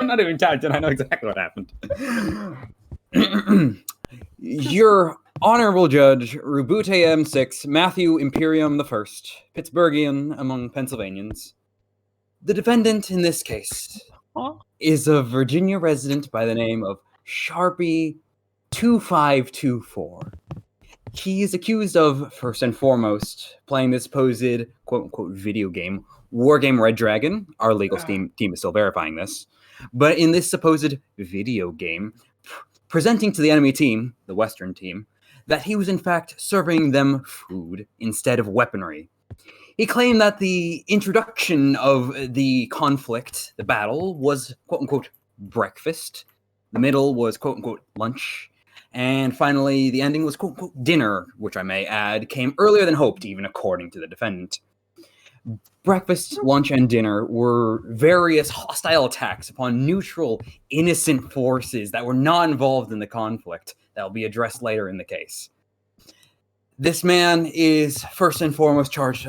not even touching. I know exactly what happened. Your Honorable Judge, Rubute M6, Matthew Imperium I, Pittsburghian among Pennsylvanians. The defendant in this case is a Virginia resident by the name of Sharpie 2524. He is accused of, first and foremost, playing this supposed quote-unquote video game, Wargame Red Dragon. Our legal team is still verifying this. But in this supposed video game, presenting to the enemy team, the Western team, that he was in fact serving them food instead of weaponry. He claimed that the introduction of the conflict, the battle, was quote-unquote breakfast. The middle was quote-unquote lunch. And finally, the ending was quote-unquote dinner, which I may add, came earlier than hoped, even according to the defendant. Breakfast, lunch, and dinner were various hostile attacks upon neutral, innocent forces that were not involved in the conflict that will be addressed later in the case. This man is first and foremost charged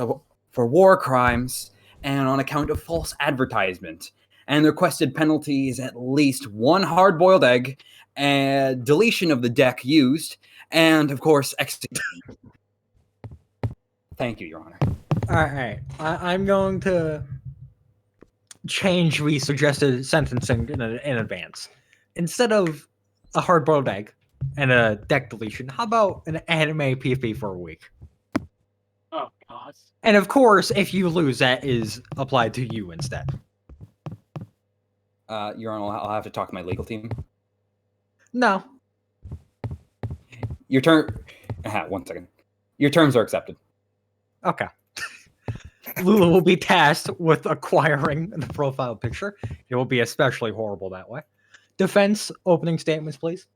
for war crimes and on account of false advertisement. And the requested penalty is at least one hard-boiled egg, and deletion of the deck used, and of course, execution. Thank you, Your Honor. All right, I'm going to change the suggested sentencing in advance. Instead of a hard-boiled egg and a deck deletion, how about an anime PvP for a week? Oh, God. And of course, if you lose, that is applied to you instead. Your Honor, I'll have to talk to my legal team. No. Your turn. 1 second. Your terms are accepted. Okay. Lula will be tasked with acquiring the profile picture. It will be especially horrible that way. Defense opening statements, please.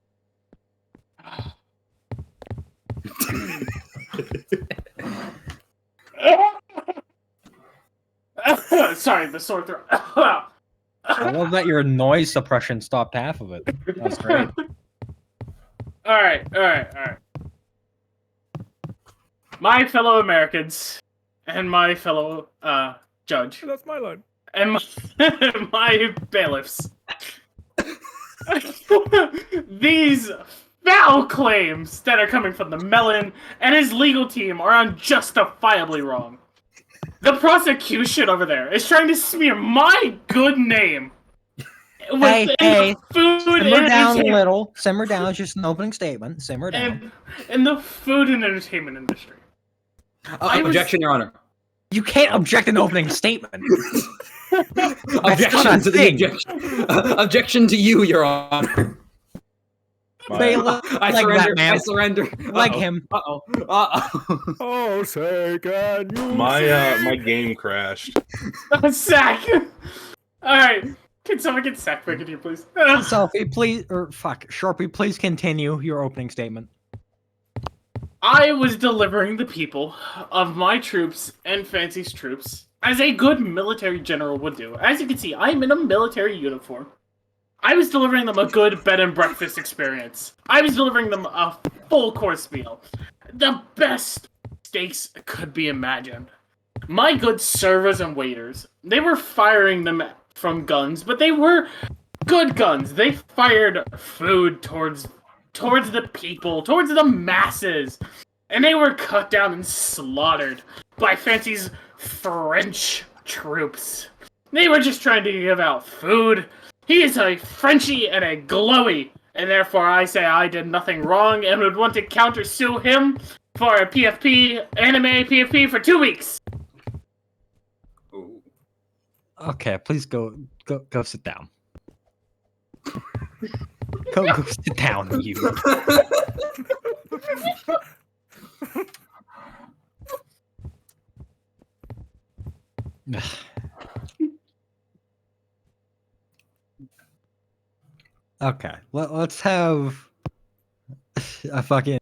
Sorry, the sore throat. I love that your noise suppression stopped half of it. That's great. All right. My fellow Americans and my fellow judge. That's my line. And my bailiffs. These foul claims that are coming from the Melon and his legal team are unjustifiably wrong. The prosecution over there is trying to smear my good name. Hey, food simmer down a little. Simmer down. It's just an opening statement. Simmer down. In the food and entertainment industry. Objection, Your Honor. You can't object an opening statement. Objection to the objection. Objection to you, Your Honor. I surrender. I surrender. Like him. Oh, say can you? My game crashed. Sack. All right. Can someone get sack back in here, please? Sophie, please, Sharpie, please continue your opening statement. I was delivering the people of my troops and Fancy's troops as a good military general would do. As you can see, I'm in a military uniform. I was delivering them a good bed and breakfast experience. I was delivering them a full course meal. The best steaks could be imagined. My good servers and waiters, they were firing them from guns, but they were good guns. They fired food towards the people, towards the masses. And they were cut down and slaughtered by Fancy's French troops. They were just trying to give out food. He is a Frenchie and a glowy, and therefore I say I did nothing wrong and would want to countersue him for a PFP, anime PFP for 2 weeks. Okay, please go sit down. go sit down, you. Okay, let's have a fucking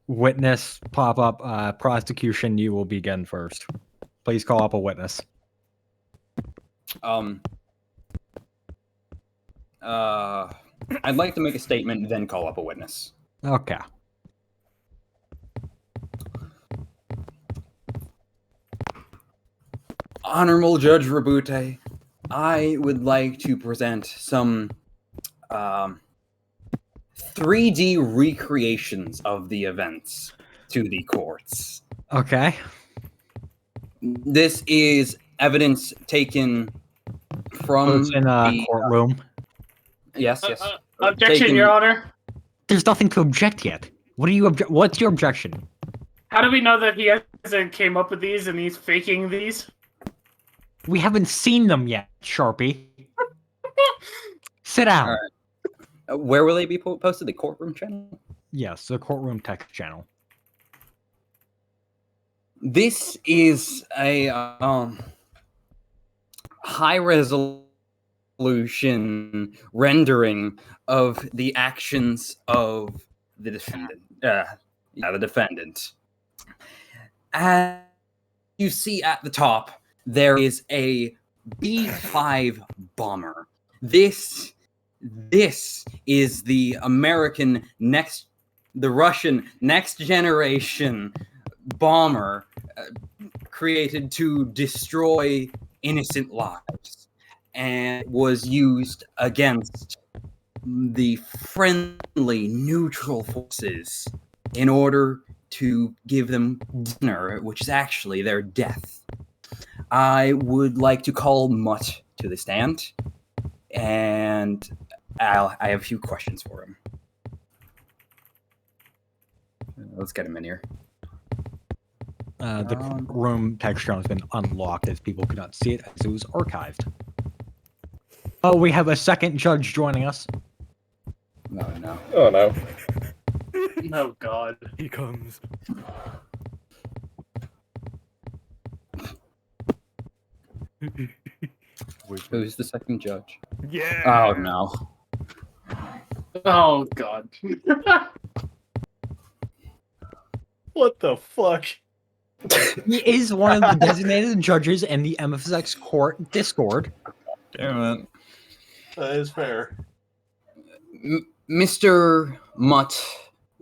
witness pop up. Prosecution, you will begin first. Please call up a witness. I'd like to make a statement, then call up a witness. Okay. Honorable Judge Rubute, I would like to present some 3D recreations of the events to the courts. Okay. This is evidence taken from It's in a courtroom. Yes. Objection, Taken- Your Honor. There's nothing to object yet. What do you What's your objection? How do we know that he hasn't came up with these and he's faking these? We haven't seen them yet, Sharpie. Sit down. All right. Where will they be posted? The courtroom channel? Yes, the courtroom text channel. This is a high resolution rendering of the actions of the defendant. The defendant. As you see at the top, there is a B-5 bomber. This is the Russian next generation bomber created to destroy innocent lives and was used against the friendly neutral forces in order to give them dinner, which is actually their death. I would like to call Mutt to the stand, and I have a few questions for him. Let's get him in here. The room text channel has been unlocked as people could not see it as it was archived. Oh, we have a second judge joining us. No. Oh no. Oh God. He comes. Who's the second judge? Yeah. Oh no. Oh God. What the fuck? He is one of the designated judges in the MFSC court Discord. Damn it. That is fair. Mr. Mutt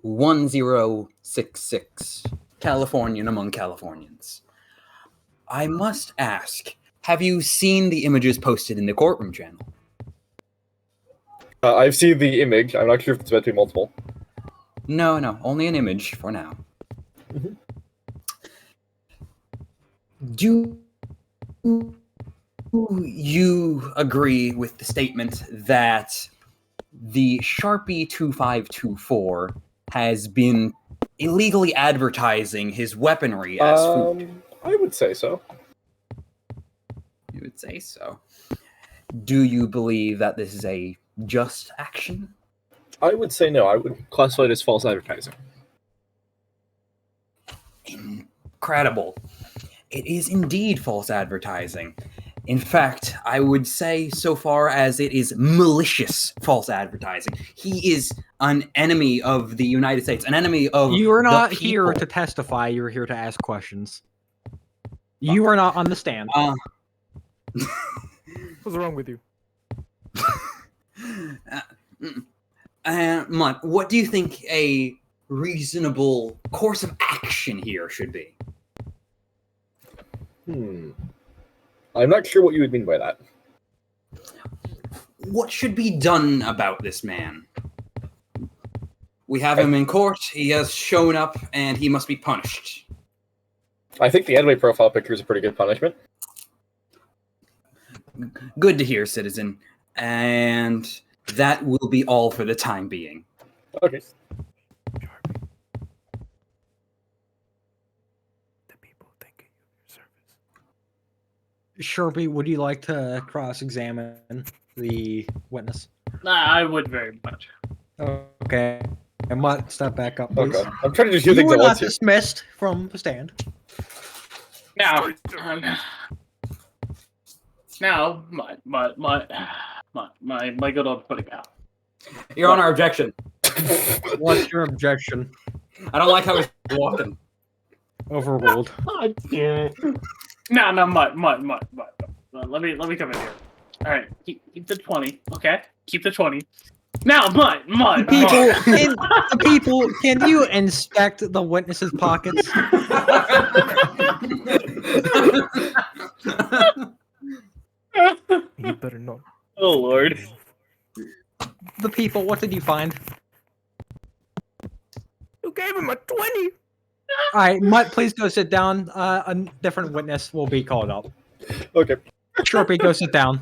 1066, Californian among Californians. I must ask, have you seen the images posted in the courtroom channel? I've seen the image. I'm not sure if it's meant to be multiple. No, only an image for now. Mhm. Do you agree with the statement that the Sharpie 2524 has been illegally advertising his weaponry as food? I would say so. You would say so. Do you believe that this is a just action? I would say no. I would classify it as false advertising. Incredible. It is indeed false advertising. In fact, I would say so far as it is malicious false advertising. He is an enemy of the United States, an enemy of You are not the here people. to testify, you're here to ask questions. You are not on the stand. What's wrong with you? Mutt, what do you think a reasonable course of action here should be? I'm not sure what you would mean by that. What should be done about this man? We have him in court. He has shown up, and he must be punished. I think the anime profile picture is a pretty good punishment. Good to hear, citizen. And that will be all for the time being. Okay. The people thank you for your service. Sharpie, would you like to cross-examine the witness? I would very much. Okay. And Mutt, step back up, please. Okay. I'm trying to just do You things were at not once here. dismissed from the stand. Now, my good old pudding out. Your Honor, objection. What's your objection? I don't like how he's walking. Overruled. God damn it. No, Mutt. Let me come in here. All right, keep the 20, okay? Keep the 20. Now, Mutt. People, can you inspect the witness's pockets? people, what did you find? You gave him a 20. All right, Mutt, please go sit down. A different witness will be called up. Okay. Sharpie, go sit down.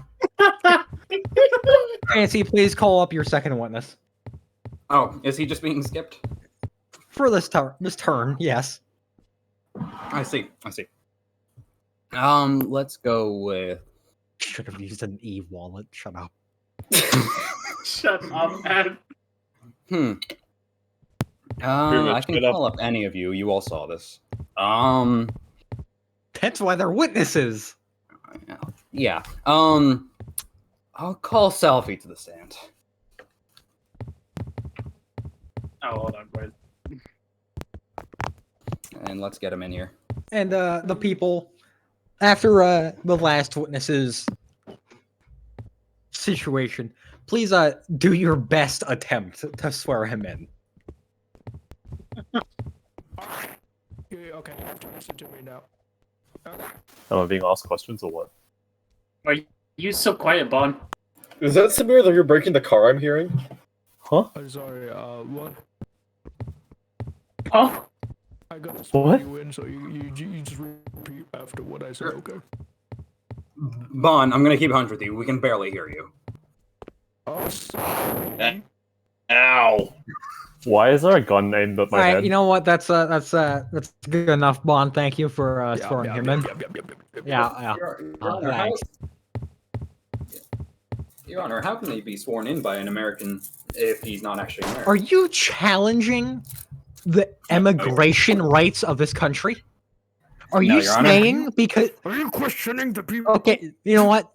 Fancy, please call up your second witness. Oh, is he just being skipped? For this turn, yes. I see. Let's go with. Should have used an e-wallet. Shut up. Shut up, man. I can call up any of you. You all saw this. That's why they're witnesses. Yeah. I'll call Selfie to the stand. Oh, hold on, boys. And let's get him in here. And the people, after the last witness's situation, please do your best attempt to swear him in. Yeah, okay, you have to listen to me now. Okay. Am I being asked questions or what? Are you so quiet, Bon? Is that similar that you're breaking the car I'm hearing? Huh? I'm sorry, what? Oh, I got to What? swear you in, so you just repeat after what I said, okay? Bon, I'm gonna keep 100 with you. We can barely hear you. Oh, sorry. Ow! Why is there a gun aimed at my All right, head? you know what? That's good enough, Bond. Thank you for swearing him in. Yeah. Your Honor, how can he be sworn in by an American if he's not actually American? Are you challenging the immigration rights of this country? Are No, you Your Honor. saying because? Are you questioning the people? Okay, you know what?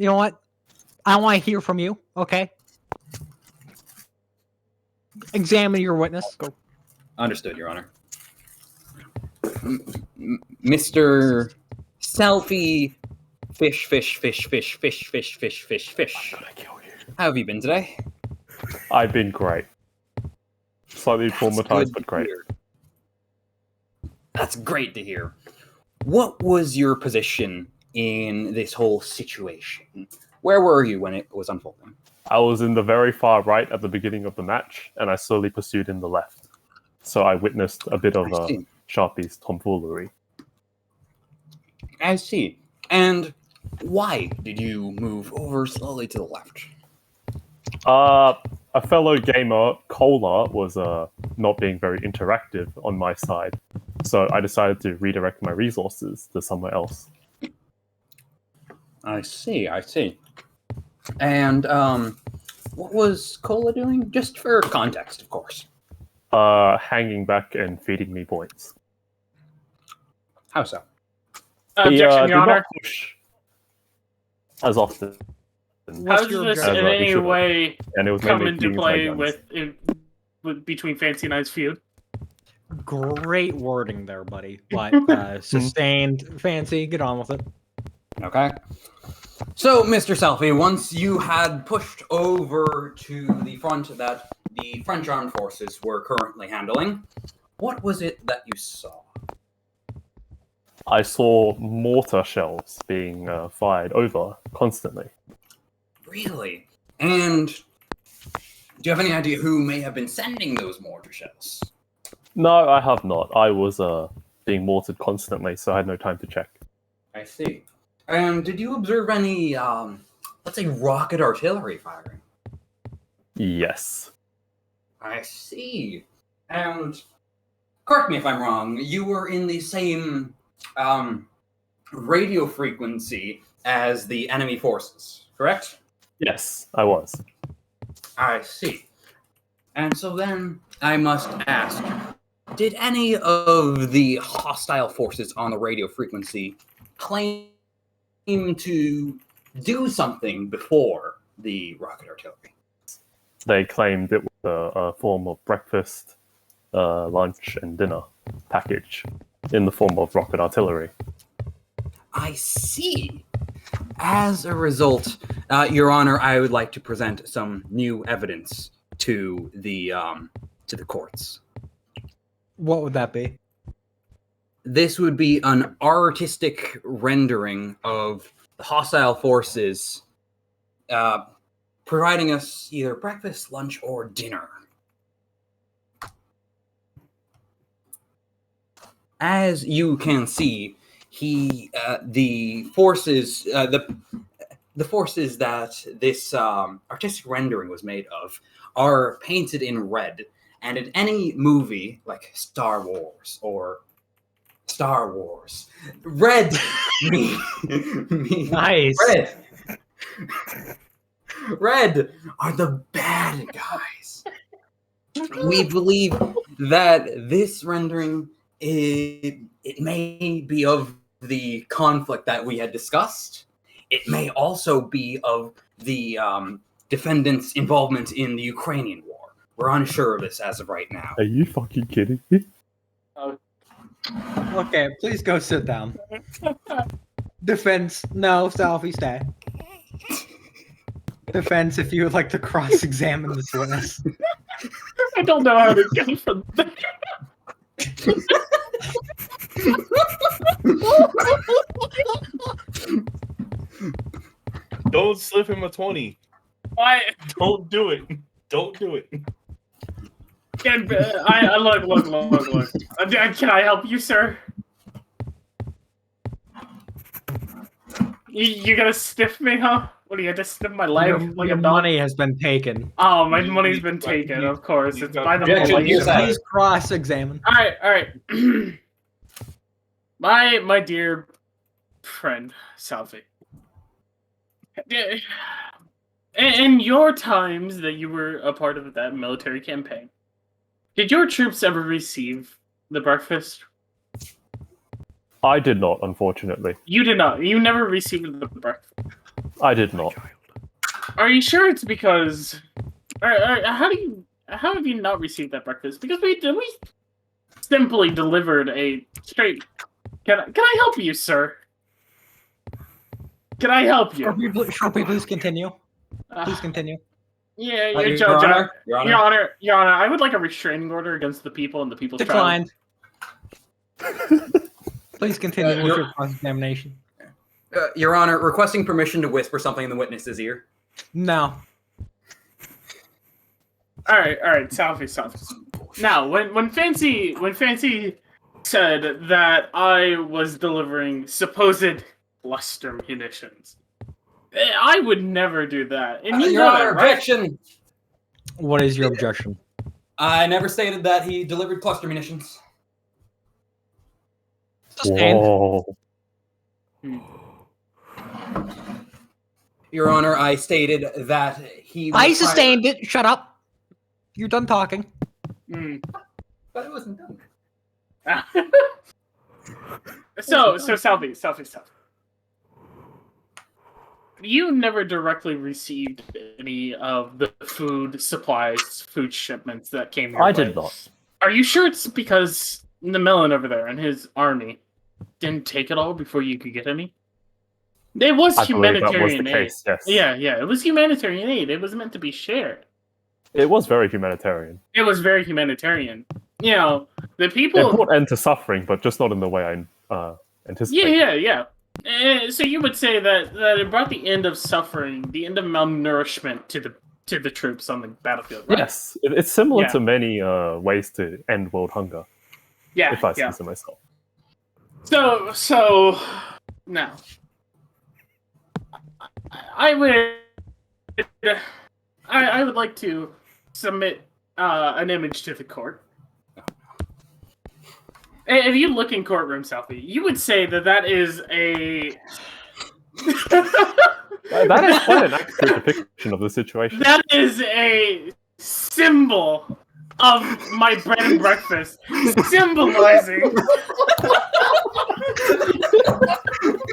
I want to hear from you. Okay. Examine your witness. Go. Understood, Your Honor. Mr. Selfie Fish. How have you been today? I've been great. Slightly That's traumatized, good but to great. hear. That's great to hear. What was your position in this whole situation? Where were you when it was unfolding? I was in the very far right at the beginning of the match, and I slowly pursued in the left. So I witnessed a bit of I see. Sharpie's tomfoolery. I see. And why did you move over slowly to the left? A fellow gamer, Cola, was not being very interactive on my side. So I decided to redirect my resources to somewhere else. I see. And what was Cola doing? Just for context, of course. Hanging back and feeding me points. How so? objection, did Your not Honor. push as often. How What's does your this objection? in As, he any should have. way And it was come mainly into using my play guns. with between Fancy and I's feud? Great wording there, buddy. But sustained. Fancy. Get on with it. Okay. So, Mr. Selfie, once you had pushed over to the front that the French armed forces were currently handling, what was it that you saw? I saw mortar shells being fired over constantly. Really? And do you have any idea who may have been sending those mortar shells? No, I have not. I was being mortared constantly, so I had no time to check. I see. And did you observe any, let's say, rocket artillery firing? Yes. I see. And correct me if I'm wrong, you were in the same radio frequency as the enemy forces, correct? Yes, I was. I see. And so then I must ask, did any of the hostile forces on the radio frequency claim to do something before the rocket artillery? They claimed it was a form of breakfast, lunch, and dinner package in the form of rocket artillery. I see. As a result, Your Honor, I would like to present some new evidence to the courts. What would that be? This would be an artistic rendering of the hostile forces providing us either breakfast, lunch, or dinner. As you can see, the forces that this artistic rendering was made of are painted in red. And in any movie like Star Wars, red means Nice. red. Red are the bad guys. We believe that this rendering it may be of the conflict that we had discussed. It may also be of the defendant's involvement in the Ukrainian war. We're unsure of this as of right now. Are you fucking kidding me? Okay, please go sit down. Defense, no, Selfie, stay. Defense, if you would like to cross-examine this witness. I don't know how to get from there. Don't slip him a 20. Why? Don't do it. Don't do it. Look. Can I help you, sir? You gonna stiff me, huh? What, do you have to stiff my leg like a Your dog? money has been taken. Oh, my money's been taken, of course. It's by the Objection, police. use that. Please cross-examine. Alright. my dear friend, Salvi. In your times that you were a part of that military campaign, did your troops ever receive the breakfast? I did not, unfortunately. You did not. You never received the breakfast. I did not. Are you sure it's because? How have you not received that breakfast? Because we simply delivered a straight. Can I help you, sir? Can I help you? Sharpie, please continue. Please continue. Yeah, Your Honor, Your Honor, I would like a restraining order against the people and the people's Declined. Please continue with your cross-examination. Your Honor, requesting permission to whisper something in the witness's ear. No. All right, Salvi. Now, when Fancy said that I was delivering supposed cluster munitions, I would never do that. And you Your know Honor, that, right? objection. What is your objection? I never stated that he delivered cluster munitions. Sustained. Whoa. Your Honor, I stated that he. I sustained it. Shut up. You're done talking. But it wasn't done. So Salvi. You never directly received any of the food supplies, food shipments that came your way. I did not. Are you sure it's because the Melon over there and his army didn't take it all before you could get any? It was I believe that was humanitarian the aid. case, yes. Yeah, it was humanitarian aid. It was meant to be shared. It was very humanitarian. It was very humanitarian. You know, the people. It brought end to suffering, but just not in the way I anticipated. Yeah. So you would say that it brought the end of suffering, the end of malnourishment to the troops on the battlefield, right? Yes, it's similar Yeah. to many ways to end world hunger, Yeah. if I say so myself. So now, I would like to submit an image to the court. If you look in courtroom, Selfie, you would say that is a. That is quite an accurate depiction of the situation. That is a symbol of my bread and breakfast, symbolizing.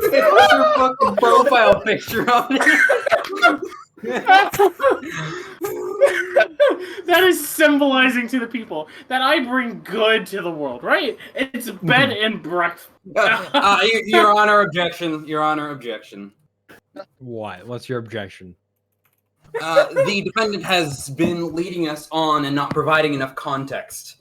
What's your fucking profile picture on it? That is symbolizing to the people that I bring good to the world, right? It's bed and breakfast. Your Honor, objection. Your Honor, objection. What? What's your objection? The defendant has been leading us on and not providing enough context.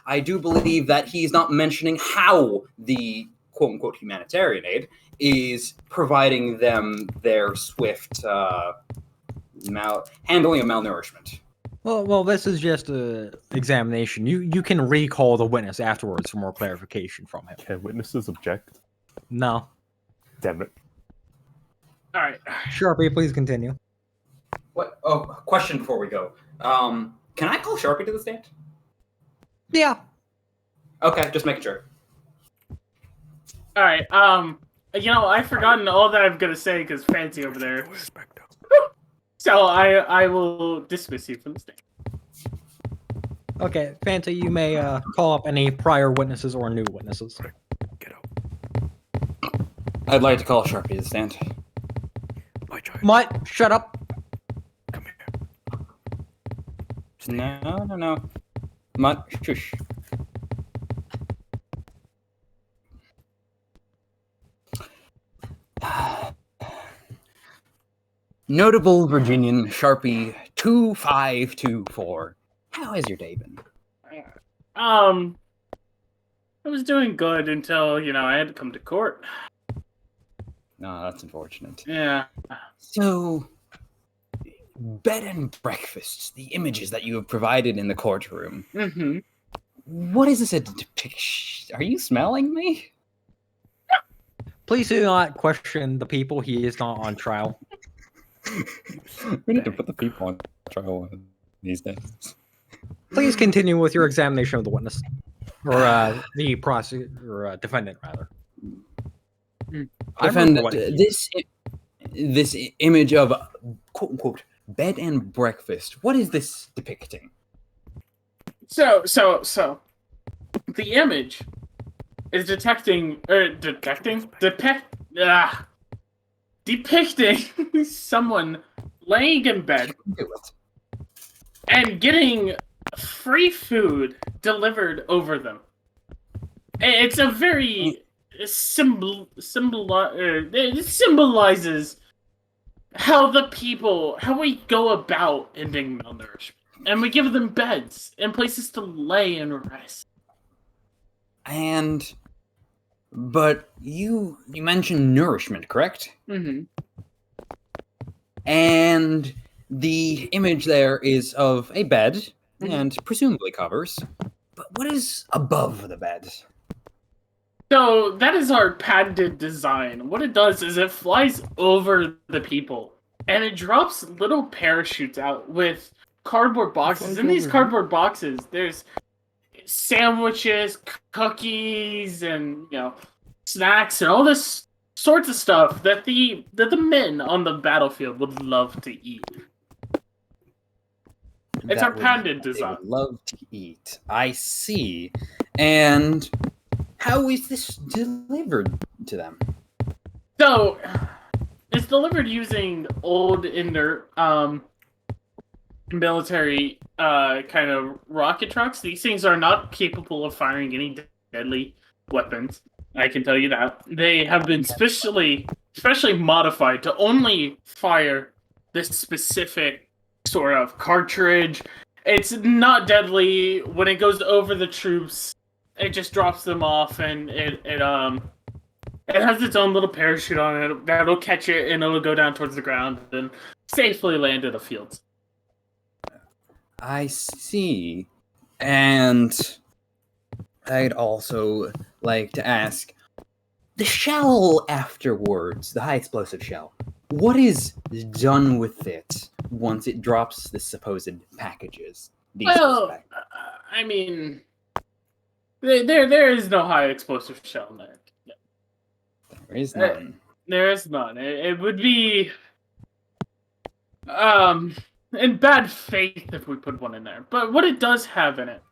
I do believe that he's not mentioning how the quote-unquote humanitarian aid is providing them their swift handling of malnourishment. Well, this is just a examination. You can recall the witness afterwards for more clarification from him. Can witnesses object? No. Damn it. All right. Sharpie, please continue. What? Oh, question before we go. Can I call Sharpie to the stand? Yeah. Okay, just making sure. All right. I've forgotten all that I'm gonna say because Fancy over there. So I will dismiss you from the stand. Okay, Fancy, you may call up any prior witnesses or new witnesses. Get out. I'd like to call Sharpie to the stand. My child. Mutt, shut up. Come here. No. Mutt, shush. Notable Virginian Sharpie 2524. How has your day been? I was doing good until I had to come to court. No, that's unfortunate. Yeah. So, bed and breakfasts, the images that you have provided in the courtroom. Mm-hmm. What is this a depiction? Are you smelling me? Please do not question the people. He is not on trial. We need to put the people on trial these days. Please continue with your examination of the witness. Or the defendant, rather. Defendant, this image of quote-unquote bed and breakfast, what is this depicting? So the image is depicting someone laying in bed Do it. and getting free food delivered over them. It's a very it symbolizes how we go about ending malnourishment, and we give them beds and places to lay and rest. But you mentioned nourishment, correct? Mm-hmm. And the image there is of a bed and presumably covers. But what is above the bed? So that is our patented design. What it does is it flies over the people and it drops little parachutes out with cardboard boxes. In these cardboard boxes, there's sandwiches, cookies, and snacks and all this sorts of stuff that the men on the battlefield would love to eat. It's our patented design. Love to eat. I see. And how is this delivered to them? So, it's delivered using old inert military kind of rocket trucks. These things are not capable of firing any deadly weapons. I can tell you that. They have been specially modified to only fire this specific sort of cartridge. It's not deadly. When it goes over the troops, it just drops them off, and it has its own little parachute on it that'll catch it, and it'll go down towards the ground and safely land in the fields. I see. And I'd also like to ask, the shell afterwards, the high explosive shell, what is done with it once it drops the supposed packages? Well, I mean, there is no high explosive shell in there. There is none. There is none. It would be in bad faith if we put one in there. But what it does have in it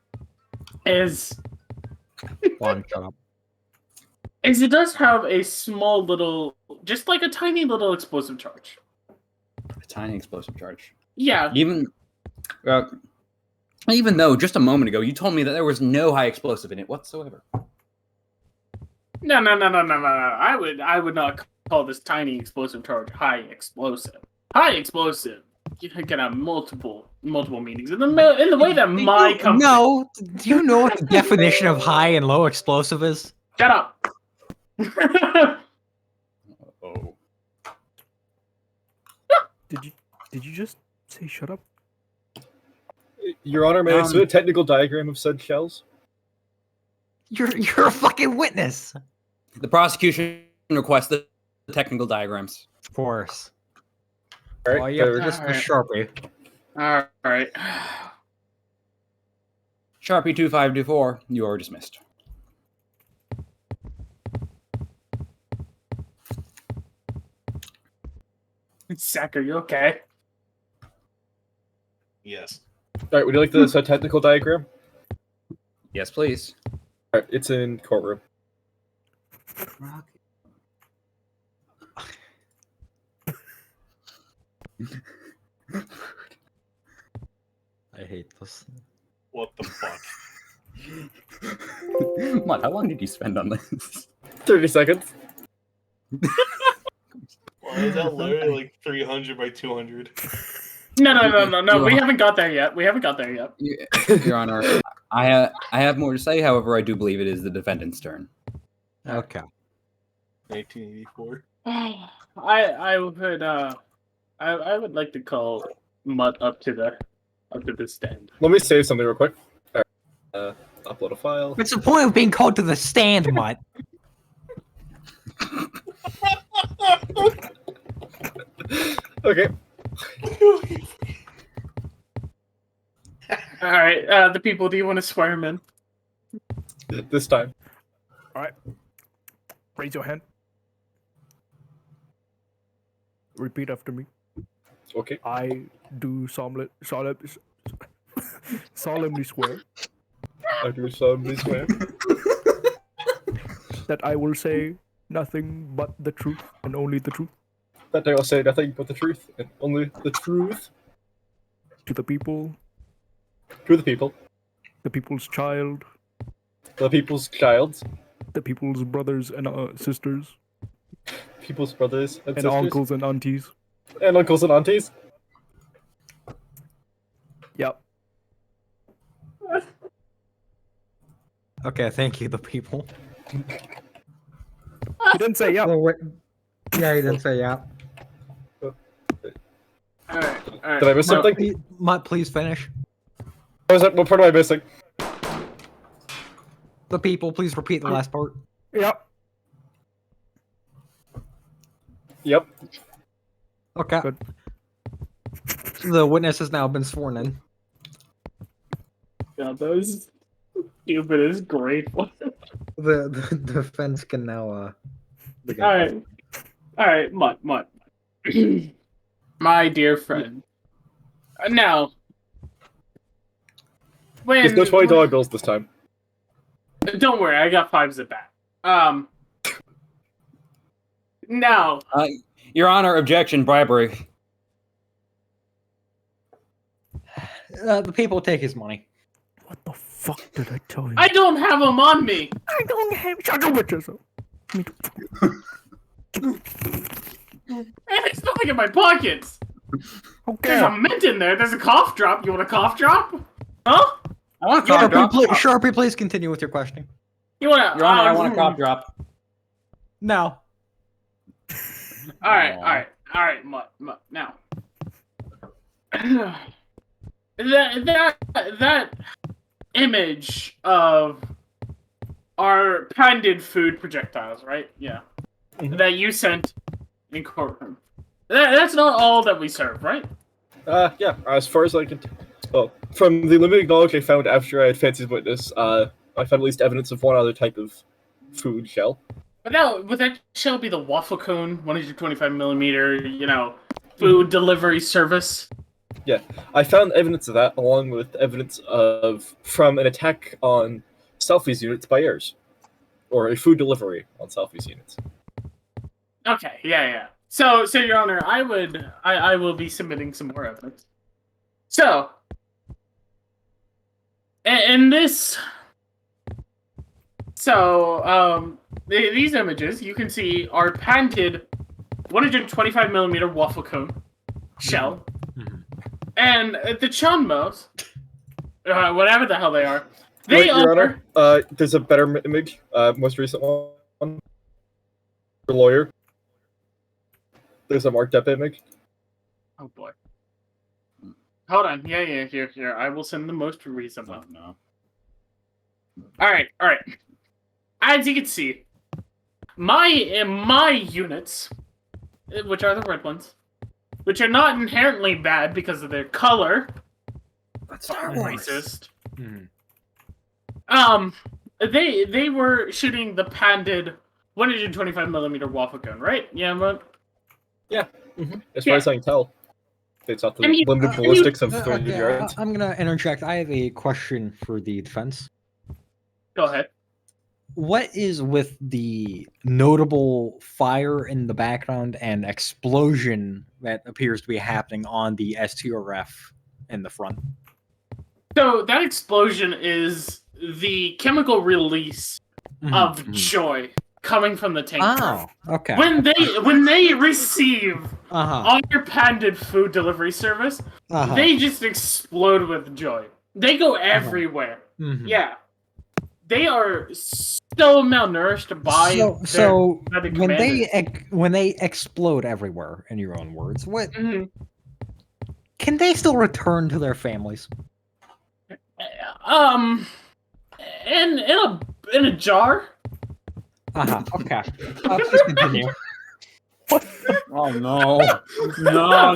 is it does have a small little, just like a tiny little explosive charge. A tiny explosive charge. Yeah. Even though just a moment ago you told me that there was no high explosive in it whatsoever. No. I would not call this tiny explosive charge high explosive. High explosive can have multiple meanings in the way that my company. No, do you know what the definition of high and low explosive is? Shut up. Oh. Did you just say shut up? Your Honor, may I submit a technical diagram of said shells? You're a fucking witness. The prosecution requests the technical diagrams. Of course. All right, Oh, yeah, there- just the Alright. Sharpie. All right. Sharpie 2524, you are dismissed. Zach, are you okay? Yes. All right, would you like the said technical diagram? Yes, please. All right, it's in courtroom. I hate this. What the fuck? What? How long did you spend on this? 30 seconds. Why is that literally like 300 by 200? No. We haven't got there yet. Your Honor, I have more to say. However, I do believe it is the defendant's turn. Okay. 1984. I would like to call Mutt up to the stand. Let me save something real quick. All right. Upload a file. What's the point of being called to the stand, Mutt? Okay. All right, the people. Do you want to swear him in? This time. Raise your hand. Repeat after me. Okay. I do solemnly swear I do solemnly swear that I will say nothing but the truth and only the truth that I will say nothing but the truth and only the truth to the people, to the people, the people's child, the people's child, the people's brothers and sisters, people's brothers and, and sisters, uncles and aunties. and uncles and aunties. Yep. Okay, thank you, the people. He didn't say yep. Oh, wait. Yeah, he didn't say yeah. All right. Did I miss something? Mutt, please finish. What part am I missing? The people, please repeat the last part. Yep. Yep. Okay. Good. The witness has now been sworn in. God, that was stupid as great. The defense can now begin. All right, Mutt. My dear friend. Now, There's no $20 bills this time. Don't worry, I got fives at back. Now, Your Honor, objection, bribery. The people take his money. What the fuck did I tell you? I don't have them on me. I don't have. Shut your bitches up. Man, there's nothing in my pockets. Okay. There's a mint in there. There's a cough drop. You want a cough drop? Huh? I want a cough drop. Sharpie, please continue with your questioning. You want Your Honor, I want a cough drop. No. All right, Mutt. Now, that image of our patented food projectiles, right? Yeah, that you sent in courtroom. That's not all that we serve, right? Yeah. As far as I can, from the limited knowledge I found after I had Fancy's witness, I found at least evidence of one other type of food shell. But now, would that shell be the waffle cone, 125 millimeter, food delivery service? Yeah, I found evidence of that, along with evidence from an attack on selfies units by heirs, or a food delivery on selfies units. Okay, yeah. So, Your Honor, I will be submitting some more evidence. So, in this, these images you can see are patented 125 millimeter waffle cone shell. And the Chunmos, whatever the hell they are, they Your Honor, there's a better image, most recent one. The lawyer. There's a marked up image. Oh boy. Hold on. Yeah. Here. I will send the most recent one. No. All right. As you can see, my units, which are the red ones, which are not inherently bad because of their color. That's Racist. Mhm. They were shooting the patented 125mm waffle gun, right? Yeah, but As far as I can tell, it's not the And you- limited and ballistics of Okay, 300 yards. I'm gonna interject. I have a question for the defense. go ahead. What is with the notable fire in the background and explosion that appears to be happening on the STRF in the front? So that explosion is the chemical release of Mhm. joy coming from the tank. Oh, okay. When they receive Uh-huh. our patented food delivery service, Uh-huh. they just explode with joy. They go everywhere. Mhm. Yeah. They are so malnourished by so by the when commanders. when they explode everywhere, in your own words, what Mhm. can they still return to their families? In a jar. Uh-huh. Okay. Please continue. Oh no. No.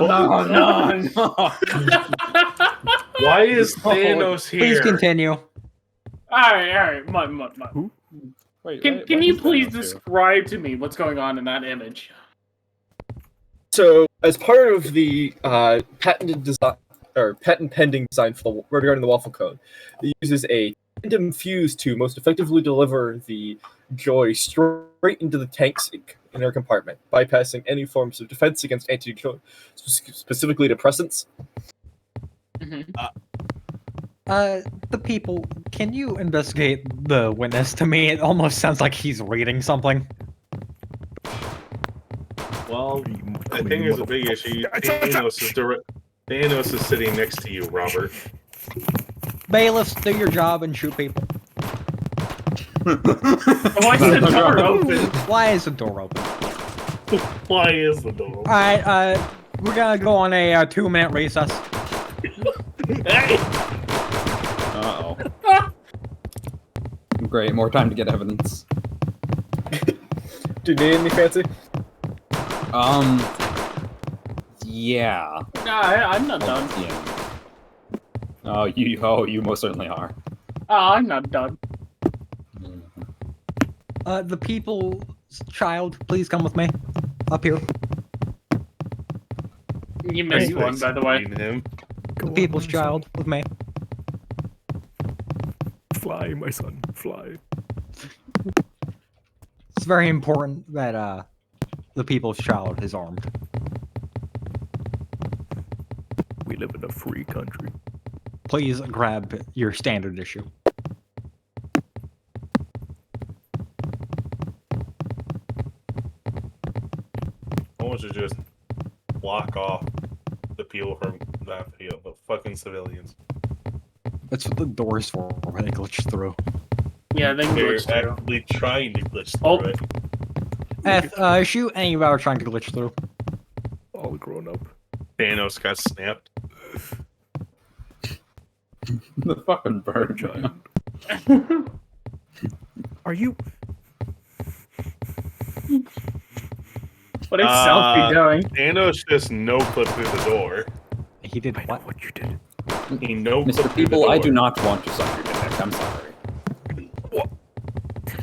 Why is Thanos here? Please continue. All right. Wait, Can you please describe to me what's going on in that image? So, as part of the patented design or patent pending design for the regarding the waffle cone, it uses a tandem fuse to most effectively deliver the joy straight into the tank's inner compartment, bypassing any forms of defense against anti-joy, specifically depressants. The people, can you investigate the witness? To me, it almost sounds like he's reading something. Well, I think there's a big issue. Thanos is sitting next to you, Robert. Bailiffs, do your job and shoot people. Why is the door open? Why is the door open? Why is the door? Alright, we're gonna go on a 2-minute recess. Hey! Uh-oh. Great, more time to get evidence. Do you need any fancy? Yeah. Nah, I'm not done. Yeah. You most certainly are. I'm not done. The people's child, please come with me. Up here. You missed one, by the way. Him. The people's child, with me. Fly, my son, fly. It's very important that, the people's child is armed. We live in a free country. Please grab your standard issue. I want you to just block off the people from that field, the fucking civilians. That's what the door's for, where they glitch through. Yeah, they can They're glitch through. actually trying to glitch Oh. through it. Shoot any of our trying to glitch through. All grown up. Thanos got snapped. The fucking bird. Giant. Are you? What is Selfie doing? Thanos just no-clipped through the door. He did I know what? what you did. He no-clipped Mr. through the People, door. I do not want to suck your dick. I'm sorry.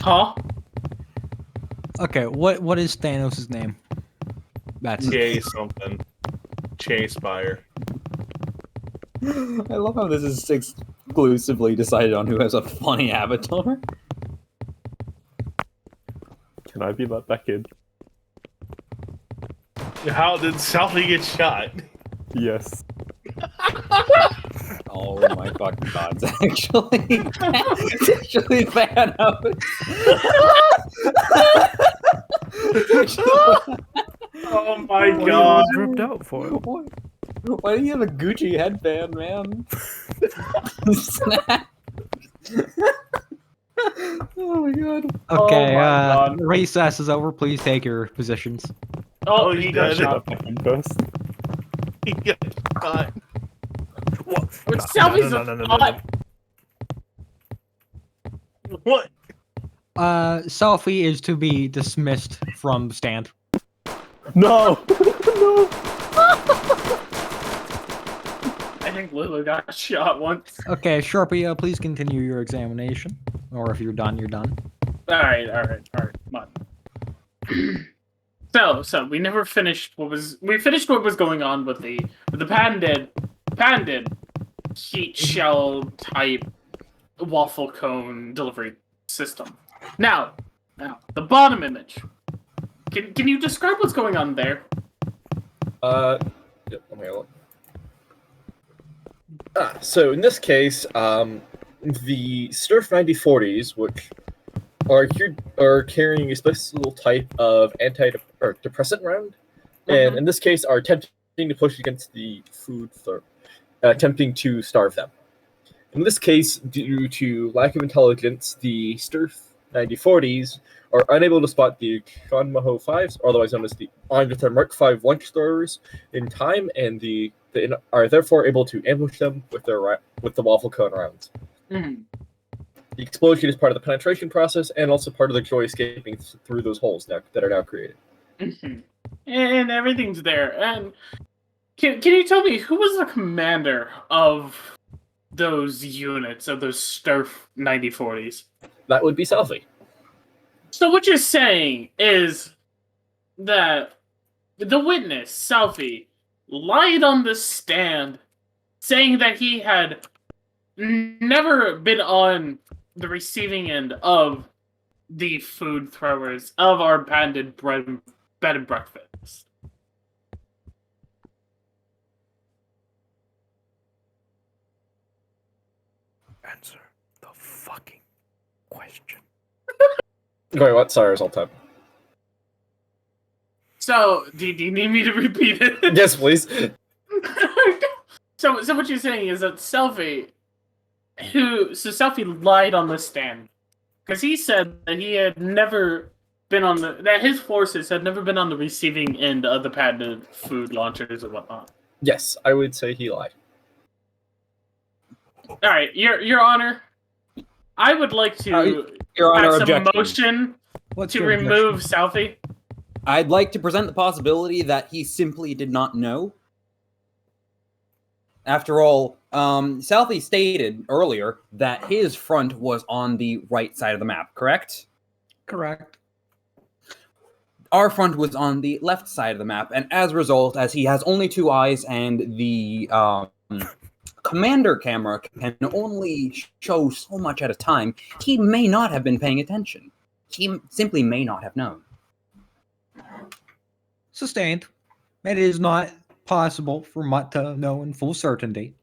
Huh? Okay, what is Thanos' name? That's Chase something. Chase Fire. I love how this is exclusively decided on who has a funny avatar. Can I be let back in? How did Selfie get shot? Yes. Oh my fucking god, it's actually Thanos. Oh my What god. are you ripped out for? Why do you have a Gucci headband, man? Snap. Oh my god. okay. Oh my God. Recess is over. Please take your positions. Oh, he got did. shot. Back in first. He got shot. Selfie's no. What? Selfie is to be dismissed from the stand. No! No! I think Lulu got shot once. Okay, Sharpie, please continue your examination. Or if you're done, you're done. Alright. Come on. So we never finished what was going on with the patented heat shell type waffle cone delivery system. Now, the bottom image. Can you describe what's going on there? Let me look. So in this case, the Sturf 9040s, which are carrying a special type of antidepressant round, and in this case are attempting to push against the food, attempting to starve them. In this case, due to lack of intelligence, the Sturf 9040s are unable to spot the Konmaho 5s, or otherwise known as the Mark 5 lunch throwers, in time, and they are therefore able to ambush them with the waffle cone rounds. Mm-hmm. The explosion is part of the penetration process, and also part of the joy escaping through those holes that are now created. Mm-hmm. And everything's there. And can you tell me who was the commander of those units, of those Sturf 9040s? That would be Selfie. So what you're saying is that the witness, Selfie, lied on the stand, saying that he had never been on the receiving end of the food throwers of our patented bed and breakfast. Answer the fucking question. Wait, what? Sorry, I was all time. So, do you need me to repeat it? Yes, please. So what you're saying is that Selfie lied on the stand because he said that he had never been that his forces had never been on the receiving end of the patented food launchers and whatnot. Yes, I would say he lied. All right, Your Honor, I would like to Your Honor, have some objection. motion What's to your remove objection? Selfie. I'd like to present the possibility that he simply did not know. After all, Selfie stated earlier that his front was on the right side of the map, correct? Correct. Our front was on the left side of the map, and as a result, as he has only two eyes and the commander camera can only show so much at a time, he may not have been paying attention. He simply may not have known. Sustained. It is not possible for Mutt to know in full certainty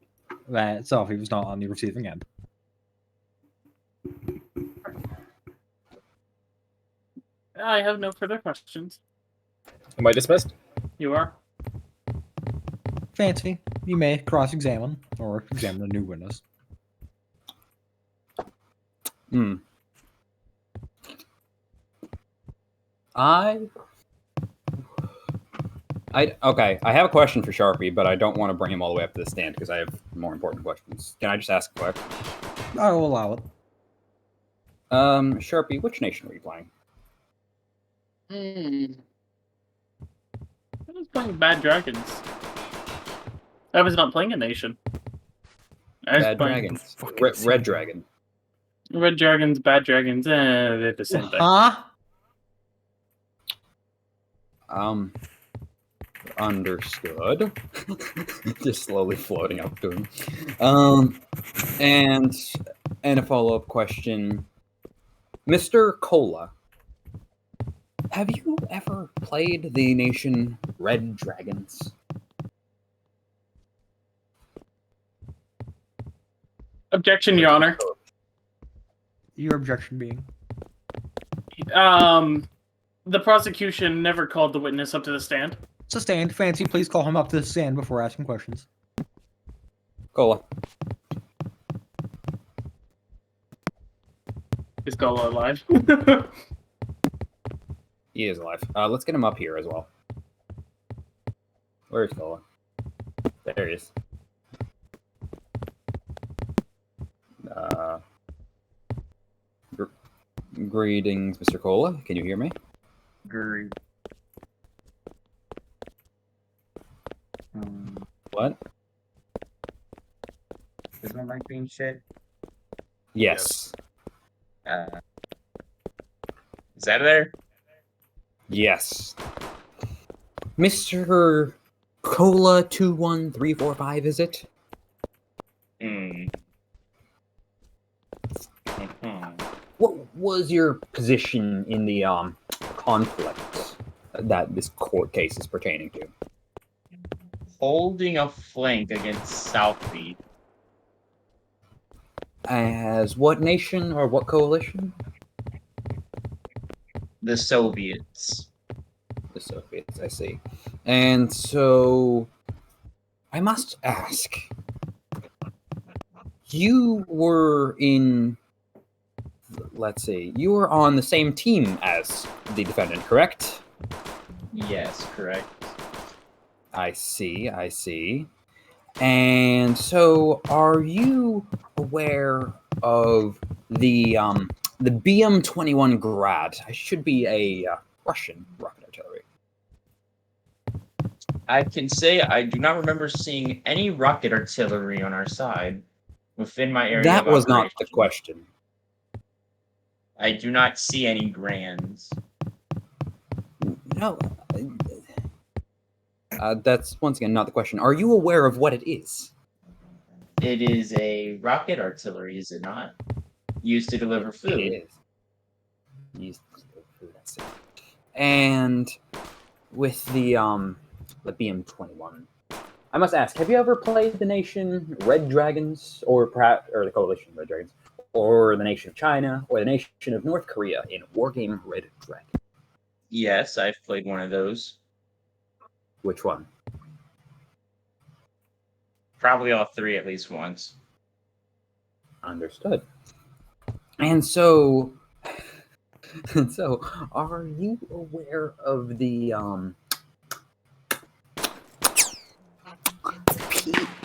that Selfie was not on the receiving end. I have no further questions. Am I dismissed? You are? Fancy, you may cross-examine or examine a new witness. Okay, I have a question for Sharpie, but I don't want to bring him all the way up to the stand because I have more important questions. Can I just ask a question? I will allow it. Sharpie, which nation were you playing? I was playing Bad Dragons. I was not playing a nation. I was Bad playing Dragons. Red Dragon. Red Dragons, Bad Dragons, they're the same thing. Huh? Understood. Just slowly floating up to him. And a follow-up question. Mr. Cola, have you ever played the nation Red Dragons? Objection, Your Honor. Your objection being? The prosecution never called the witness up to the stand. Sustained. Fancy, please call him up to the stand before asking questions. Cola. Is Gola alive? He is alive. Let's get him up here as well. Where's Cola? There he is. Greetings, Mr. Cola. Can you hear me? Great. What? Is my mic being shit? Yes. Is that there? Yes. Mr. Cola 21345, is it? What was your position in the conflict that this court case is pertaining to? Holding a flank against Southbeat. As what nation or what coalition? The Soviets. The Soviets, I see. And so, I must ask, you were in, let's see, you were on the same team as the defendant, correct? Yes, correct. I see. And so, are you aware of the BM-21 Grad? It should be a Russian rocket artillery. I can say I do not remember seeing any rocket artillery on our side within my area. That of was not the operation. question. I do not see any Grands. No. That's once again not the question. Are you aware of what it is? It is a rocket artillery, is it not? Used to deliver food. It is. Used to deliver food, that's it. And with the BM-21, I must ask: have you ever played the nation Red Dragons, or perhaps, or the coalition Red Dragons, or the nation of China, or the nation of North Korea in Wargame Red Dragon? Yes, I've played one of those. Which one? Probably all three at least once. Understood. And so, are you aware of the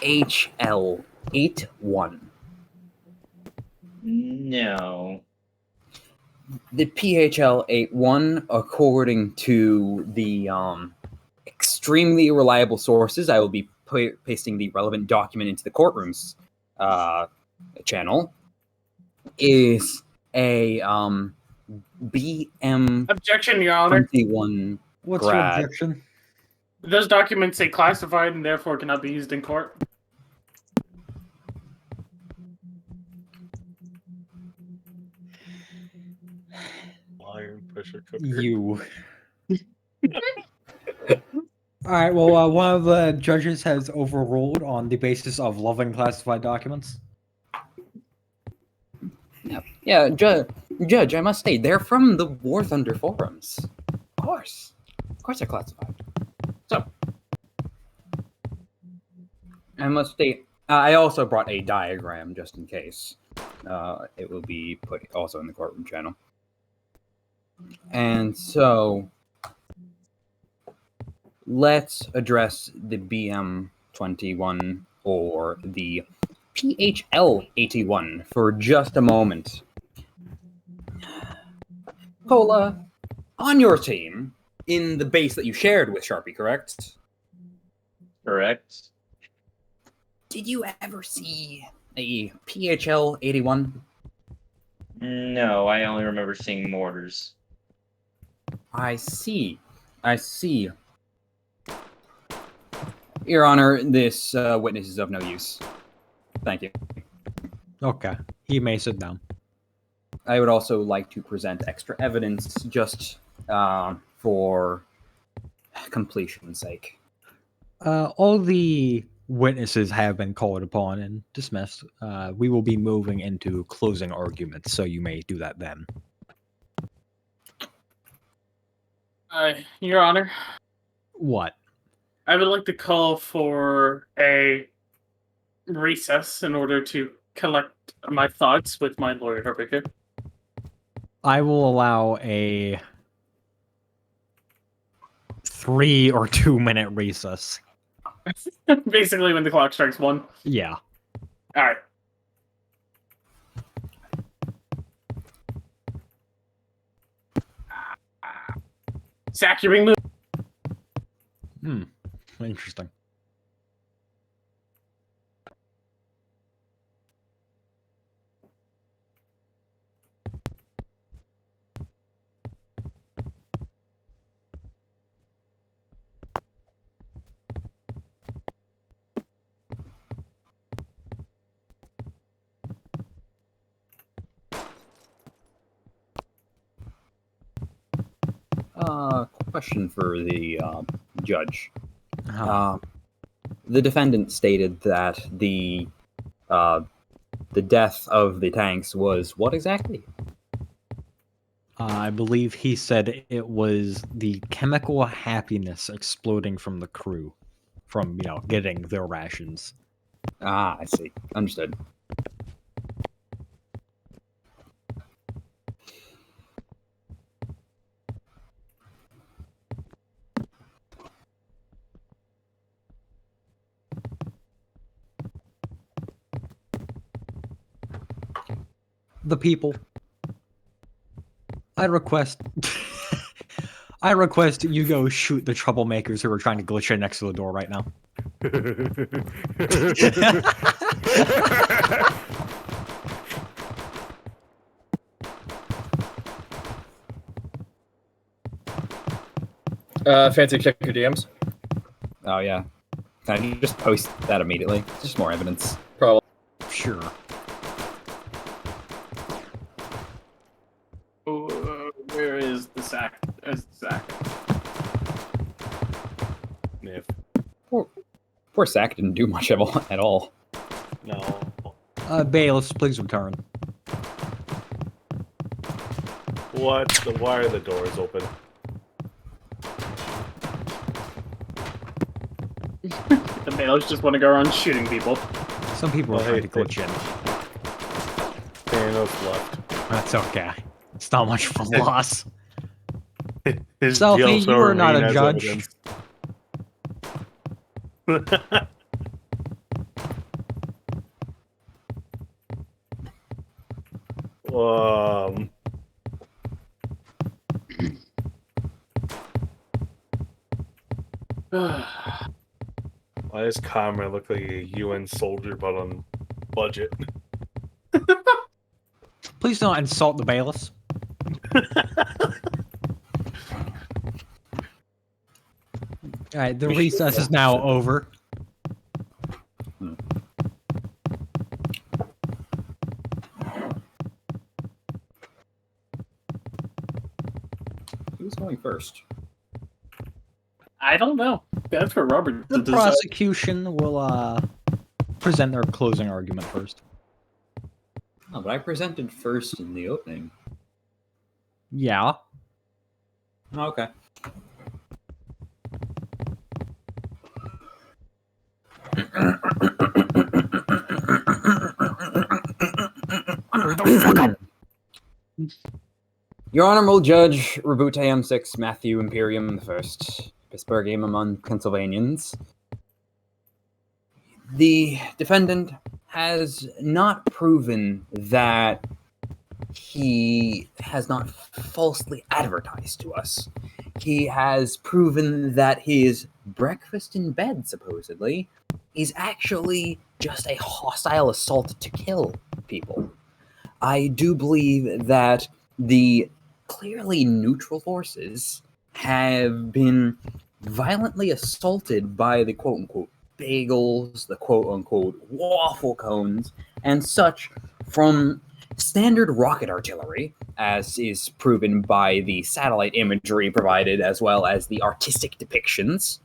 PHL-81? No. The PHL-81, according to the extremely reliable sources, I will be pasting the relevant document into the courtroom's channel, is a BM-21 Objection, Your Honor. What's Grad. your objection? Those documents say classified and therefore cannot be used in court. Iron pressure cooker. You. All right. Well, one of the judges has overruled on the basis of loving classified documents. Yeah, Judge, I must say, they're from the War Thunder forums. Of course they're classified. So, I must state, I also brought a diagram just in case. It will be put also in the courtroom channel. And so, let's address the BM-21 or the PHL-81 for just a moment. Cola, on your team, in the base that you shared with Sharpie, correct? Correct. Did you ever see a PHL-81? No, I only remember seeing mortars. I see. Your Honor, this witness is of no use. Thank you. Okay. He may sit down. I would also like to present extra evidence just for completion's sake. All the witnesses have been called upon and dismissed. We will be moving into closing arguments, so you may do that then. Your Honor, What? I would like to call for a recess in order to collect my thoughts with my lawyer, Herbicker. I will allow a 3 or 2 minute recess. Basically, when the clock strikes 1. Yeah. All right. Sack, you're being moved. Interesting. Question for the judge. Uh-huh. The defendant stated that the death of the tanks was what exactly? I believe he said it was the chemical happiness exploding from the crew, from getting their rations. Ah, I see. Understood. The people. I request you go shoot the troublemakers who are trying to glitch in next to the door right now. Fancy, check your DMs. Oh yeah. Can I just post that immediately? Just more evidence. Probably. Sure. Where is the sack? There's the sack. If Poor Sack didn't do much at all. no, Bailiffs, please return. what? Why are the doors open? The bailiffs just want to go around shooting people. Some people are Well, trying hey, to glitch in. Thanos left. That's okay. It's not much of a loss. His Selfie, guilt you are not remain a as judge. evidence. um, why does Comrade look like a UN soldier but on budget? Please don't insult the bailiffs. Alright, the recess is now over. Who's going first? I don't know. That's for Robert The to decide. prosecution will present their closing argument first. Oh, but I presented first in the opening. Yeah. Oh, okay. Your Honorable Judge, Rebute M6 Matthew Imperium I, Pittsburgh game among Pennsylvanians. The defendant has not proven that he has not falsely advertised to us. He has proven that his breakfast in bed, supposedly, is actually just a hostile assault to kill people. I do believe that the clearly neutral forces have been violently assaulted by the quote-unquote bagels, the quote-unquote waffle cones, and such from standard rocket artillery, as is proven by the satellite imagery provided, as well as the artistic depictions.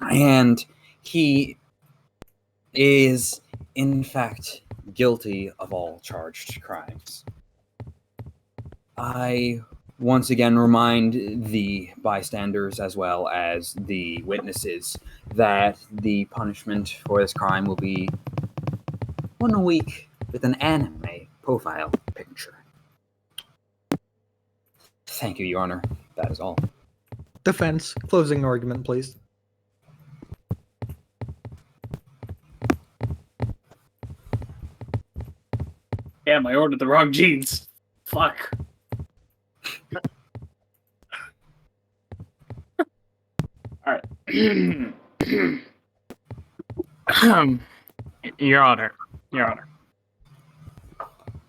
And he is, in fact, guilty of all charged crimes. I once again remind the bystanders as well as the witnesses that the punishment for this crime will be 1 week with an anime profile picture. Thank you, Your Honor. That is all. Defense, closing argument, please. Damn, I ordered the wrong jeans. Fuck. Your Honor.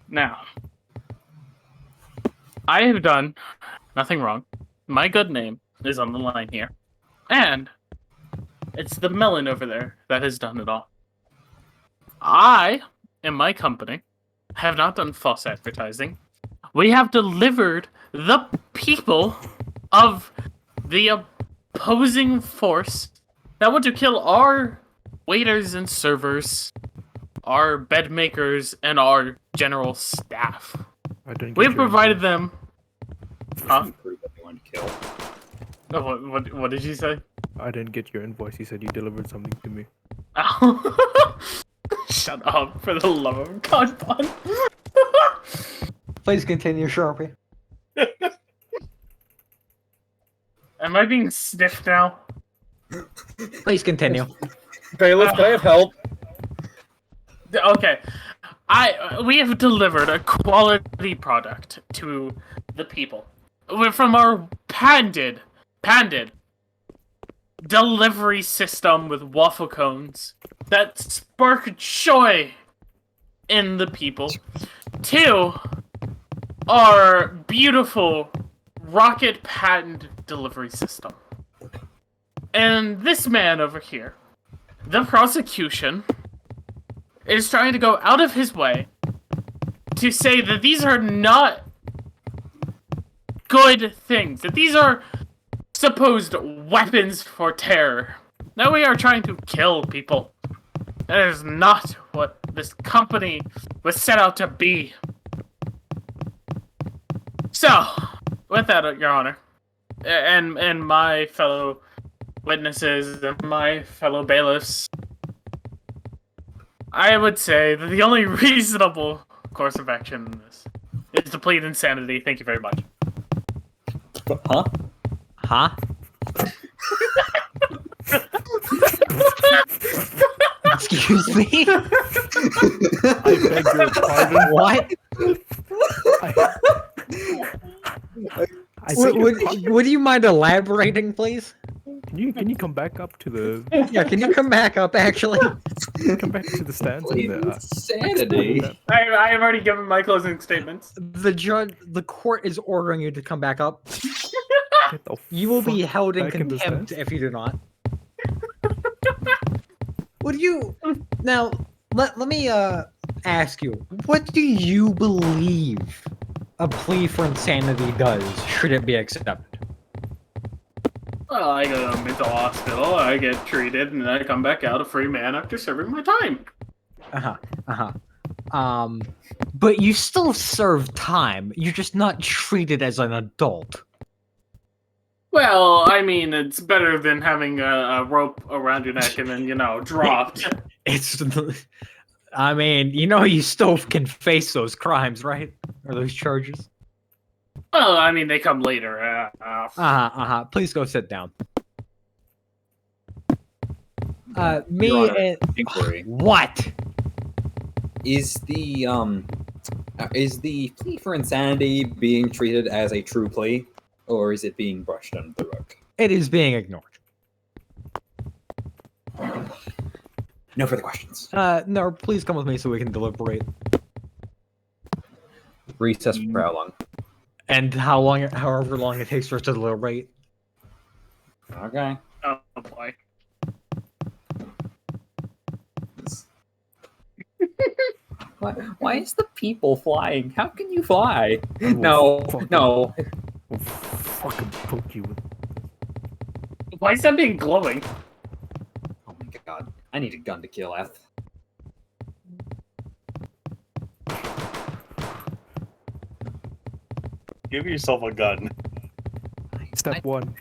Now, I have done nothing wrong. My good name is on the line here. And it's the melon over there that has done it all. I and my company have not done false advertising. We have delivered the people of the opposing force that want to kill our waiters and servers, our bed makers, and our general staff. We've provided them. Huh? Oh, what did you say? I didn't get your invoice. You said you delivered something to me. Oh. Shut up, for the love of God, Bun. Please continue, Sharpie. Am I being sniffed now? Please continue. Bailiff, can I have help? Okay. We have delivered a quality product to the people. We're from our patented delivery system with waffle cones that spark joy in the people, to our beautiful rocket patent delivery system. And this man over here, the prosecution, is trying to go out of his way to say that these are not good things, that these are supposed weapons for terror. That we are trying to kill people. That is not what this company was set out to be. So, with that, Your Honor, and my fellow witnesses and my fellow bailiffs, I would say that the only reasonable course of action in this is to plead insanity. Thank you very much. Huh? Huh? Excuse me? I beg your pardon. What? I beg your pardon. Would you mind elaborating, please? Can you come back up to the Yeah, can you come back up, actually? come back to the stands? Insanity. I have already given my closing statements. The court is ordering you to come back up. Get the You will be fuck held in back the contempt stands? if you do not. Would you... Now, let me ask you, what do you believe a plea for insanity does, should it be accepted? Well, I go to a mental hospital, I get treated, and then I come back out a free man after serving my time. But you still serve time. You're just not treated as an adult. Well, I mean, it's better than having a rope around your neck and then, dropped. It's... I mean, you still can face those crimes, right? Or those charges? Well, I mean, they come later. Please go sit down. Your Me Honor, and... inquiry. What? Is the plea for insanity being treated as a true plea, or is it being brushed under the rug? It is being ignored. No further questions. No, please come with me so we can deliberate. Recess for how long? And however long it takes for us to deliberate. Okay. Oh, boy. Why is the people flying? How can you fly? I will No. I'll fucking poke you with... Why is that being glowing? Oh my god. I need a gun to kill Eth. Give yourself a gun. Step one.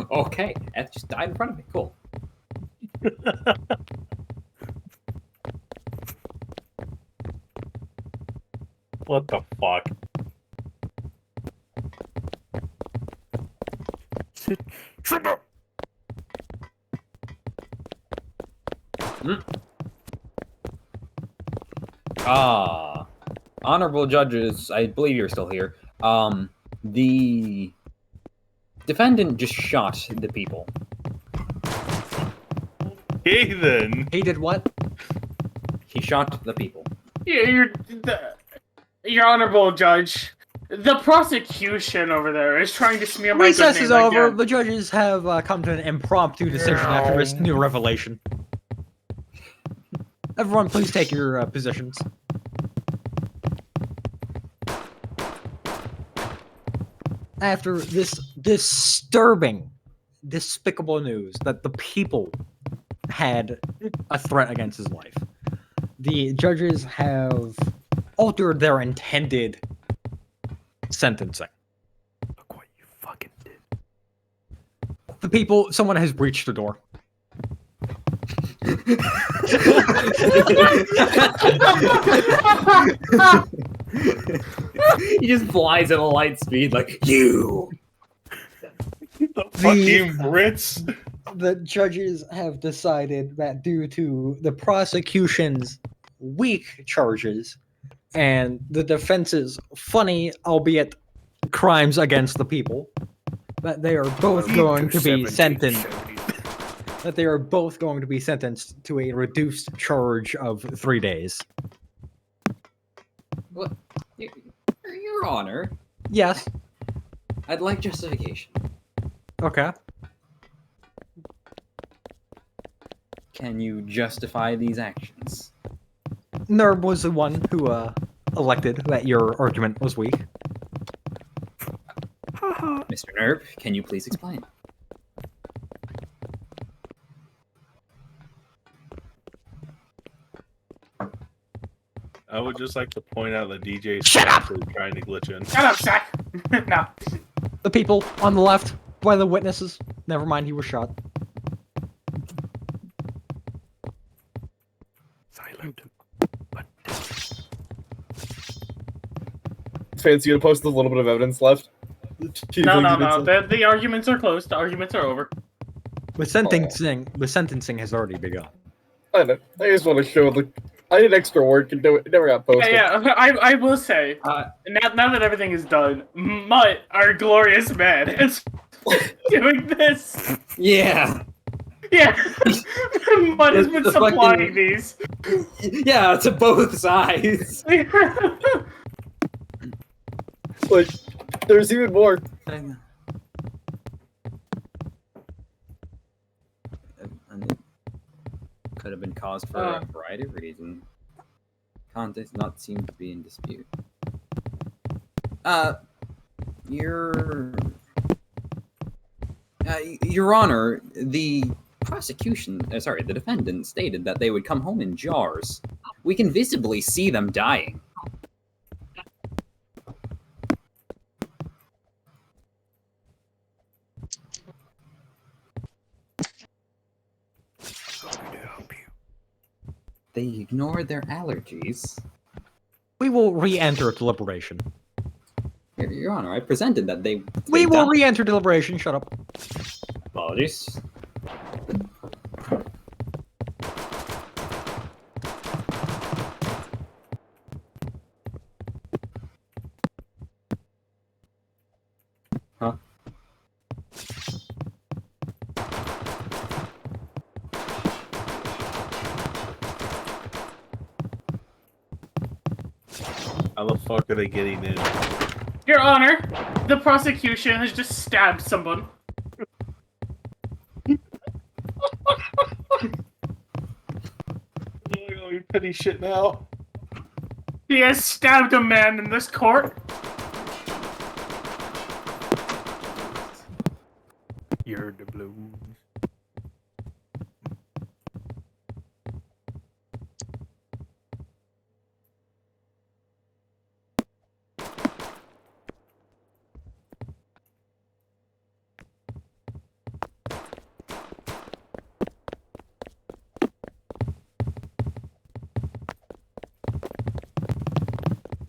Okay, Eth just died in front of me. Cool. What the fuck? Sit. Shut up! Honorable judges, I believe you're still here. The Defendant just shot the people. Hey then. He did what? He shot the people. Your honorable judge, the prosecution over there is trying to smear my good Recess name is over. again. The judges have come to an impromptu decision after this new revelation. Everyone, please take your positions. After this disturbing, despicable news that the people had a threat against his life, the judges have altered their intended sentencing. Look what you fucking did. The people, someone has breached the door. He just flies at a light speed like, you! The fucking Brits. The judges have decided that due to the prosecution's weak charges and the defense's funny, albeit crimes against the people, that they are both going to be sentenced. That they are both going to be sentenced to a reduced charge of 3 days. What? Your Honor, Yes. I'd like justification. Okay. Can you justify these actions? Nerb was the one who elected that your argument was weak. Mr. Nerb, can you please explain? I would just like to point out that DJ's Shut up! actually trying to glitch in. Shut up, Zach! No. The people on the left, by the witnesses. Never mind, he was shot. Silent. Fancy you to post a little bit of evidence left? No. The arguments are closed. The arguments are over. The sentencing has already begun. I know. I just want to show I did extra work and it never got posted. Yeah, I will say, now that everything is done, Mutt, our glorious man, is doing this. Yeah! Yeah, Mutt has been The supplying fucking- these. Yeah, to both sides! Like, there's even more. And it could have been caused for a variety of reasons. Context not seem to be in dispute. Your Honor, the the defendant stated that they would come home in jars. We can visibly see them dying. They ignored their allergies. We will re-enter deliberation. Your Honor, I presented that they We will died. re-enter deliberation. Shut up. Apologies. Huh? How the fuck are they getting in? Your Honor, the prosecution has just stabbed someone. Oh, you petty shit now. He has stabbed a man in this court. You're the blues.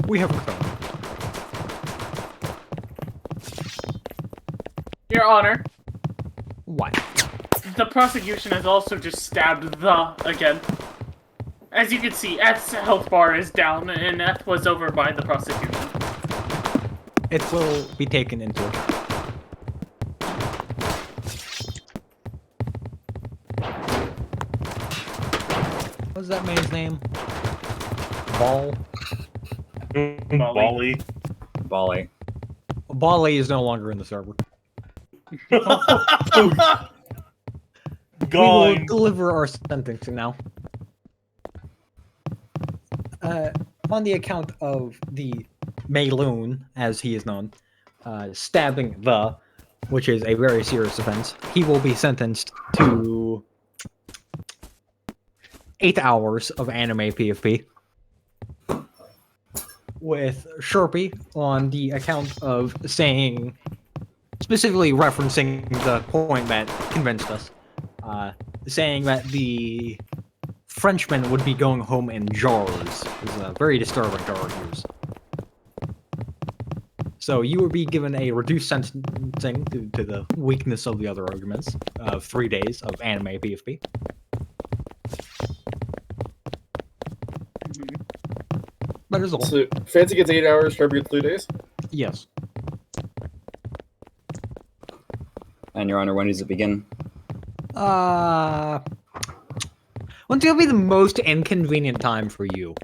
We have returned. Your Honor, What? the prosecution has also just stabbed the again. As you can see, F's health bar is down, and F was over by the prosecution. It will be taken into account. What's that man's name? Ball. Bali. Bali. Bali is no longer in the server. We will Gone. deliver our sentencing now. On the account of the Mayloon, as he is known, stabbing which is a very serious offense, he will be sentenced to 8 hours of anime PFP. With Sharpie on the account of saying, specifically referencing the point that convinced us, saying that the Frenchman would be going home in jars. Is a very disturbing to use. So you will be given a reduced sentencing due to the weakness of the other arguments of 3 days of anime PFP. That is all. So Fancy gets 8 hours, Sharpie gets 3 days? Yes. And Your Honor, when does it begin? When's gonna be the most inconvenient time for you?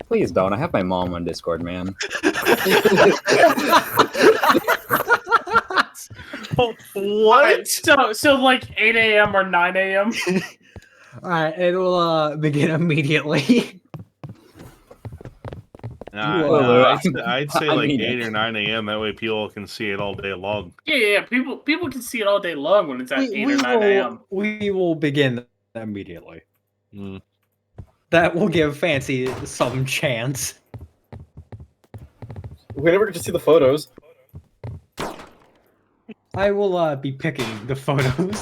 Please don't. I have my mom on Discord, man. What? So like 8 a.m. or 9 a.m. Alright, it will begin immediately. I'd say I like mean 8 it. or 9 a.m. That way people can see it all day long. Yeah. People can see it all day long when it's at 8 or 9 a.m. We will begin immediately. Mm. That will give Fancy some chance. We never get to see the photos. I will be picking the photos.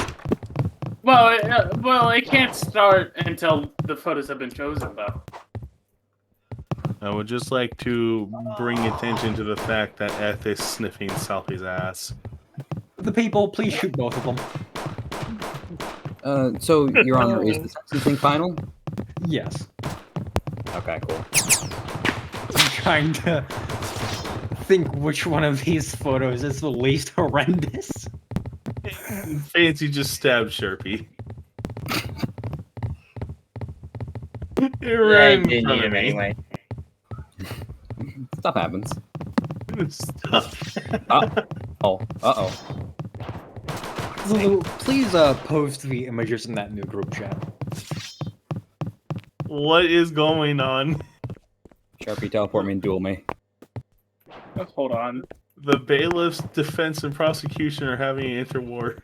Well, it can't start until the photos have been chosen, though. I would just like to bring attention to the fact that Eth is sniffing Selfie's ass. The people, please shoot both of them. So, Your Honor, is the sentencing final? Yes. Okay, cool. I'm trying to think which one of these photos is the least horrendous. Fancy just stabbed Sharpie. It I ran in didn't front need of him me. anyway. Stuff happens. Stop. Uh-oh. Lulu, please post the images in that new group chat. What is going on? Sharpie, teleport me and duel me. Hold on. The bailiffs, defense, and prosecution are having an interwar.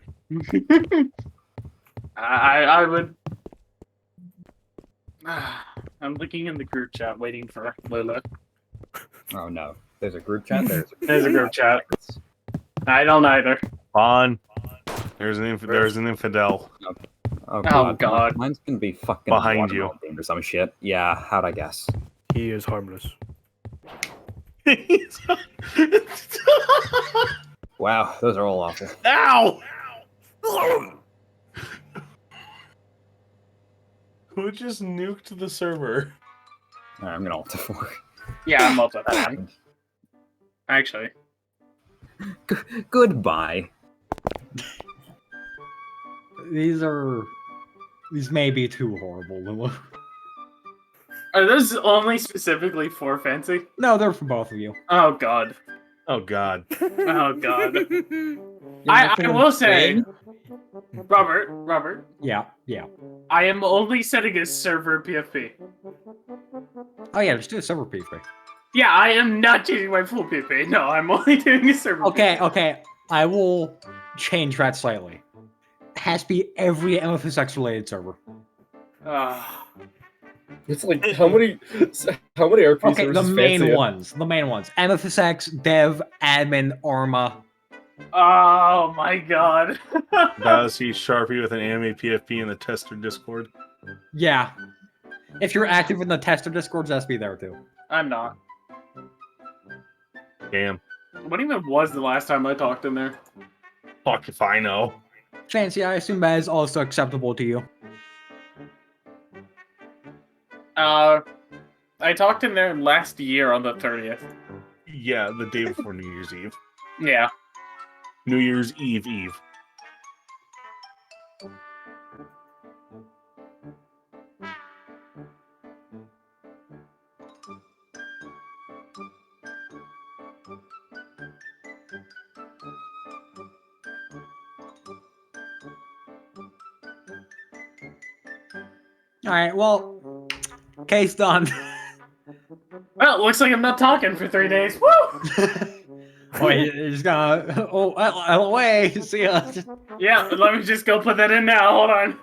I would. I'm looking in the group chat, waiting for Lula. Oh no. There's a group chat? There's a group chat. I don't either. On. There's an infidel. Oh God. Mine's gonna be fucking Behind you. or some shit. Yeah, how'd I guess? He is harmless. Wow, those are all awful. Ow! Who just nuked the server? Alright, I'm gonna alt F4. Yeah, I'm up at that one. Actually. Goodbye. These may be too horrible, Lulu. Are those only specifically for Fancy? No, they're for both of you. Oh god. Oh god. Oh god. I will say, Robert, Yeah. I am only setting a server PFP. Oh yeah, just do a server PvP. Yeah, I am not changing my full PFP. No, I'm only doing a server Okay. I will change that slightly. It has to be every MFSX related server. It's like how many RP Okay, servers the is main Fancy at? ones. MFSX, Dev, Admin, Arma. Oh my god. Now see Sharpie with an anime PFP in the tester Discord. Yeah. If you're active in the tester Discords, that's be there too. I'm not. Damn. What even was the last time I talked in there? Fuck if I know. Fancy, I assume that is also acceptable to you. I talked in there last year on the 30th. Yeah, the day before New Year's Eve. Yeah. New Year's Eve. right, well, case done. Well, looks like I'm not talking for 3 days. Woo! Boy, you're just gonna. Oh, LOA. See ya. Yeah, let me just go put that in now. Hold on.